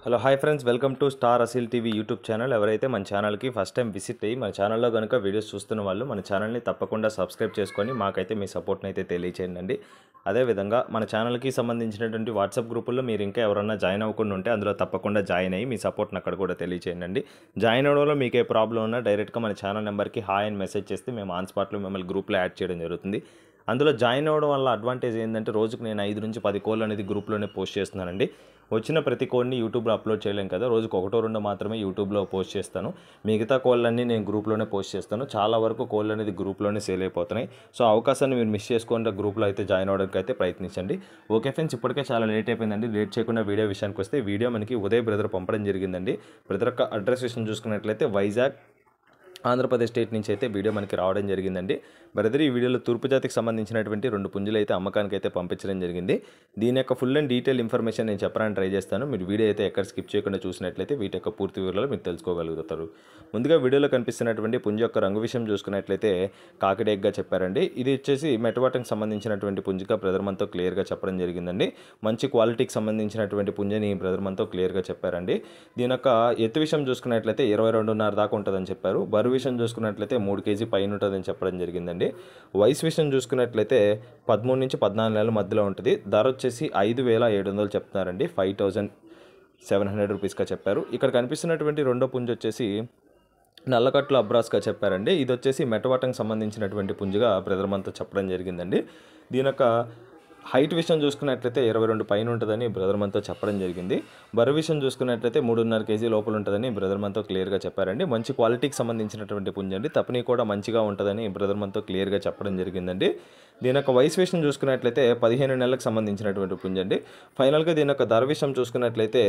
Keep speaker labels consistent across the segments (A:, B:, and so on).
A: Hello hi friends, welcome to star అసిల్ TV YouTube channel. ఎవరైతే మన ఛానల్కి ఫస్ట్ టైం విజిట్ అయ్యి మన ఛానల్లో కనుక వీడియోస్ చూస్తున్న వాళ్ళు మన ఛానల్ని తప్పకుండా సబ్స్క్రైబ్ చేసుకొని మాకైతే మీ సపోర్ట్ని అయితే తెలియచేయండి. అదేవిధంగా మన ఛానల్కి సంబంధించినటువంటి వాట్సాప్ గ్రూపుల్లో మీరు ఇంకా ఎవరన్నా జాయిన్ అవ్వకుండా ఉంటే అందులో తప్పకుండా జాయిన్ అయ్యి మీ సపోర్ట్ని అక్కడ కూడా తెలియచేయండి. జాయిన్ అవ్వడంలో మీకు ఏ ప్రాబ్లం ఉన్నా డైరెక్ట్గా మన ఛానల్ నెంబర్కి హాయ్ అని మెసేజ్ చేస్తే మేము ఆన్ స్పాట్లో మిమ్మల్ని గ్రూప్లో యాడ్ చేయడం జరుగుతుంది. అందులో జాయిన్ అవ్వడం వల్ల అడ్వాంటేజ్ ఏంటంటే రోజుకు నేను 5 నుంచి 10 కోళ్ళు అనేది గ్రూప్లోనే పోస్ట్ చేస్తున్నానండి. వచ్చిన ప్రతి కోడ్ని యూట్యూబ్లో అప్లోడ్ చేయలేం కదా, రోజుకు 1-2 మాత్రమే యూట్యూబ్లో పోస్ట్ చేస్తాను. మిగతా కోళ్ళన్నీ నేను గ్రూప్లోనే పోస్ట్ చేస్తాను. చాలా వరకు కోళ్ళు అనేది గ్రూప్లోనే సేల్ అయిపోతున్నాయి. సో అవకాశాన్ని మీరు మిస్ చేసుకుంటే గ్రూప్లో అయితే జాయిన్ అవ్వడానికి అయితే ప్రయత్నించండి. ఓకే ఫ్రెండ్స్, ఇప్పటికే చాలా లేట్ అయిపోయిందండి. లేట్ చేయకుండా వీడియో విషయానికి వస్తే వీడియో మనకి ఉదయ్ బ్రదర్ పంపడం జరిగిందండి. బ్రదర్ యొక్క అడ్రస్ విషయం చూసుకున్నట్లయితే వైజాగ్ ఆంధ్రప్రదేశ్ స్టేట్ నుంచి అయితే వీడియో మనకి రావడం జరిగిందండి. బ్రదర్ ఈ వీడియోలో తూర్పు జాతికి సంబంధించినటువంటి 2 పుంజులు అయితే అమ్మకానికి అయితే పంపించడం జరిగింది. దీని యొక్క ఫుల్ అండ్ డీటెయిల్ ఇన్ఫర్మేషన్ నేను చెప్పడానికి ట్రై చేస్తాను. మీరు వీడియో అయితే ఎక్కడ స్కిప్ చేయకుండా చూసినట్లయితే వీటి యొక్క పూర్తి వివరాలు మీరు తెలుసుకోగలుగుతారు. ముందుగా వీడియోలో కనిపిస్తున్నటువంటి పుంజు యొక్క రంగు విషయం చూసుకున్నట్లయితే కాకిడేగ్గా చెప్పారండి. ఇది వచ్చేసి మెటవాటంకి సంబంధించినటువంటి పుంజుగా బ్రదర్ మనతో క్లియర్గా చెప్పడం జరిగిందండి. మంచి క్వాలిటీకి సంబంధించినటువంటి పుంజని బ్రదర్ మనతో క్లియర్గా చెప్పారండి. దీని యొక్క ఎత్తు విషయం చూసుకున్నట్లయితే 22.5 దాకా ఉంటుందని చెప్పారు. బరువు విషయం చూసుకున్నట్లయితే 3 కేజీ పైన ఉంటుందని చెప్పడం జరిగిందండి. వయసు విషయం చూసుకున్నట్లయితే 13 నుంచి 14 నెలల మధ్యలో ఉంటుంది. ధర వచ్చేసి 5,700 చెప్తున్నారండి. 5,700 రూపీస్గా చెప్పారు. ఇక్కడ కనిపిస్తున్నటువంటి రెండో పుంజు వచ్చేసి నల్లకట్లు అబ్రాస్గా చెప్పారండి. ఇది వచ్చేసి మెటవాటంకి సంబంధించినటువంటి పుంజుగా బ్రదర్ మనతో చెప్పడం జరిగిందండి. దీని యొక్క హైట్ విషయం చూసుకున్నట్లయితే 22 పైన ఉంటుందని బ్రదర్ మనతో చెప్పడం జరిగింది. బరువు విషయం చూసుకున్నట్లయితే 3.5 కేజీ లోపల ఉంటుందని బ్రదర్ మనతో క్లియర్గా చెప్పారండి. మంచి క్వాలిటీకి సంబంధించినటువంటి పుంజండి. తపని కూడా మంచిగా ఉంటుందని బ్రదర్ మనతో క్లియర్గా చెప్పడం జరిగిందండి. దీని యొక్క వయసు విషయం చూసుకున్నట్లయితే 15 నెలలకు సంబంధించినటువంటి పుంజండి. ఫైనల్గా దీని యొక్క ధర విషయం చూసుకున్నట్లయితే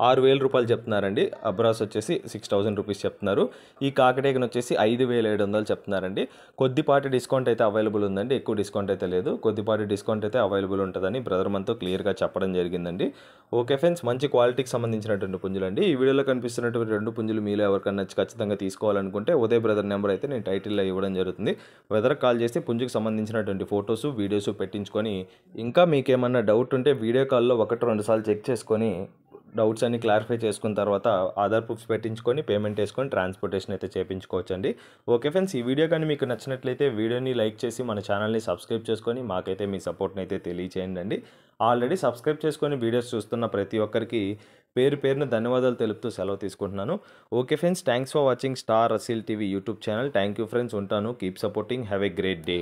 A: 6,000 రూపాయలు చెప్తున్నారండి. అబ్రాస్ వచ్చేసి 6,000 రూపీస్ చెప్తున్నారు. ఈ కాకిటేకను వచ్చేసి 5,700 చెప్తున్నారండి. కొద్దిపాటి డిస్కౌంట్ అయితే అవైలబుల్ ఉందండి. ఎక్కువ డిస్కౌంట్ అయితే లేదు. కొద్దిపాటి డిస్కౌంట్ అయితే అవైలబుల్ ఉంటుందని బ్రదర్ మనతో క్లియర్గా చెప్పడం జరిగిందండి. ఓకే ఫ్రెండ్స్, మంచి క్వాలిటీకి సంబంధించినటువంటి పుంజులండి. ఈ వీడియోలో కనిపిస్తున్నటువంటి 2 పుంజులు మీలో ఎవరికన్నా నచ్చి ఖచ్చితంగా తీసుకోవాలనుకుంటే ఉదయ్ బ్రదర్ నెంబర్ అయితే నేను టైటిల్లో ఇవ్వడం జరుగుతుంది. బ్రదర్కి కాల్ చేసి పుంజుకు సంబంధించినటువంటి ఫొటోస్ వీడియోస్ పెట్టించుకొని ఇంకా మీకేమన్నా డౌట్ ఉంటే వీడియో కాల్లో 1-2 సార్లు చెక్ చేసుకొని డౌట్స్ అన్ని క్లారిఫై చేసుకున్న తర్వాత ఆధార్ ప్రూఫ్స్ పెట్టించుకొని పేమెంట్ వేసుకొని ట్రాన్స్పోర్టేషన్ అయితే చేయించుకోవచ్చండి. ఓకే ఫ్రెండ్స్, ఈ వీడియో కానీ మీకు నచ్చినట్లయితే వీడియోని లైక్ చేసి మన ఛానల్ని సబ్స్క్రైబ్ చేసుకొని మాకైతే మీ సపోర్ట్ని అయితే తెలియచేయండి. ఆల్రెడీ సబ్స్క్రైబ్ చేసుకొని వీడియోస్ చూస్తున్న ప్రతి ఒక్కరికి పేరు పేరున ధన్యవాదాలు తెలుపుతూ సెలవు తీసుకుంటున్నాను. Okay friends, thanks for watching star అసిల్ TV YouTube channel. Thank you friends, ఉంటాను. Keep supporting. Have a great day.